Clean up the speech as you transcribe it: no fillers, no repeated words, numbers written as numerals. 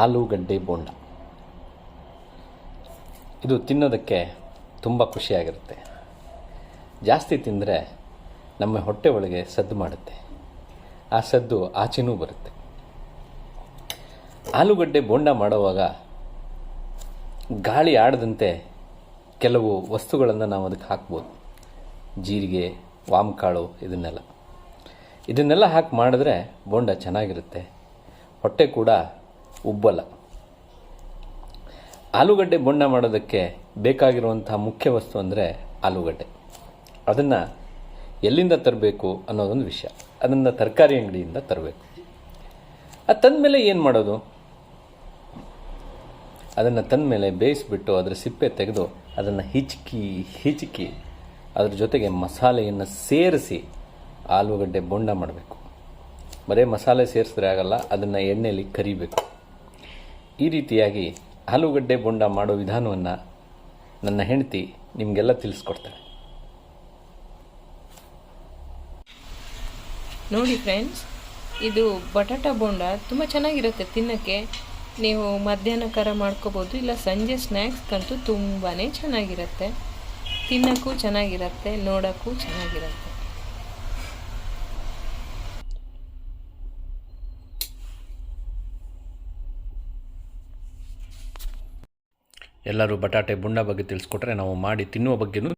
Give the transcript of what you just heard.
ಆಲೂಗಡ್ಡೆ ಬೋಂಡ. ಇದು ತಿನ್ನೋದಕ್ಕೆ ತುಂಬ ಖುಷಿಯಾಗಿರುತ್ತೆ. ಜಾಸ್ತಿ ತಿಂದರೆ ನಮ್ಮ ಹೊಟ್ಟೆ ಒಳಗೆ ಸದ್ದು ಮಾಡುತ್ತೆ. ಆ ಸದ್ದು ಆಚೆನೂ ಬರುತ್ತೆ. ಆಲೂಗಡ್ಡೆ ಬೋಂಡ ಮಾಡುವಾಗ ಗಾಳಿ ಆಡದಂತೆ ಕೆಲವು ವಸ್ತುಗಳನ್ನು ನಾವು ಅದಕ್ಕೆ ಹಾಕ್ಬೋದು. ಜೀರಿಗೆ, ವಾಮಕಾಳು, ಇದನ್ನೆಲ್ಲ ಹಾಕಿ ಮಾಡಿದ್ರೆ ಬೋಂಡ ಚೆನ್ನಾಗಿರುತ್ತೆ. ಹೊಟ್ಟೆ ಕೂಡ ಉಬ್ಬಲ್ಲ. ಆಲೂಗಡ್ಡೆ ಬೋಂಡ ಮಾಡೋದಕ್ಕೆ ಬೇಕಾಗಿರುವಂಥ ಮುಖ್ಯ ವಸ್ತು ಅಂದರೆ ಆಲೂಗಡ್ಡೆ. ಅದನ್ನು ಎಲ್ಲಿಂದ ತರಬೇಕು ಅನ್ನೋದೊಂದು ವಿಷಯ. ಅದನ್ನು ತರಕಾರಿ ಅಂಗಡಿಯಿಂದ ತರಬೇಕು. ಅದು ತಂದಮೇಲೆ ಏನು ಮಾಡೋದು? ಅದನ್ನು ತಂದಮೇಲೆ ಬೇಯಿಸಿಬಿಟ್ಟು ಅದರ ಸಿಪ್ಪೆ ತೆಗೆದು ಅದನ್ನು ಹಿಚಕಿ ಅದ್ರ ಜೊತೆಗೆ ಮಸಾಲೆಯನ್ನು ಸೇರಿಸಿ ಆಲೂಗಡ್ಡೆ ಬೋಂಡ ಮಾಡಬೇಕು. ಬರೀ ಮಸಾಲೆ ಸೇರಿಸಿದ್ರೆ ಆಗಲ್ಲ, ಅದನ್ನು ಎಣ್ಣೆಯಲ್ಲಿ ಕರಿಬೇಕು. ಈ ರೀತಿಯಾಗಿ ಆಲೂಗಡ್ಡೆ ಬೋಂಡ ಮಾಡೋ ವಿಧಾನವನ್ನು ನನ್ನ ಹೆಂಡತಿ ನಿಮಗೆಲ್ಲ ತಿಳಿಸ್ಕೊಡ್ತಾಳೆ. ನೋಡಿ ಫ್ರೆಂಡ್ಸ್, ಇದು ಬಟಾಟ ಬೋಂಡ ತುಂಬ ಚೆನ್ನಾಗಿರುತ್ತೆ ತಿನ್ನೋಕ್ಕೆ. ನೀವು ಮಧ್ಯಾಹ್ನಕ್ಕಾರ ಮಾಡ್ಕೋಬೋದು, ಇಲ್ಲ ಸಂಜೆ ಸ್ನ್ಯಾಕ್ಸ್ಗಂತೂ ತುಂಬಾ ಚೆನ್ನಾಗಿರುತ್ತೆ. ತಿನ್ನೋಕ್ಕೂ ಚೆನ್ನಾಗಿರುತ್ತೆ, ನೋಡೋಕ್ಕೂ ಚೆನ್ನಾಗಿರುತ್ತೆ. ಎಲ್ಲರೂ ಬಟಾಟೆ ಬೋಂಡ ಬಗ್ಗೆ ತಿಳಿಸ್ಕೊಟ್ರೆ ನಾವು ಮಾಡಿ ತಿನ್ನುವ ಬಗ್ಗೆನೂ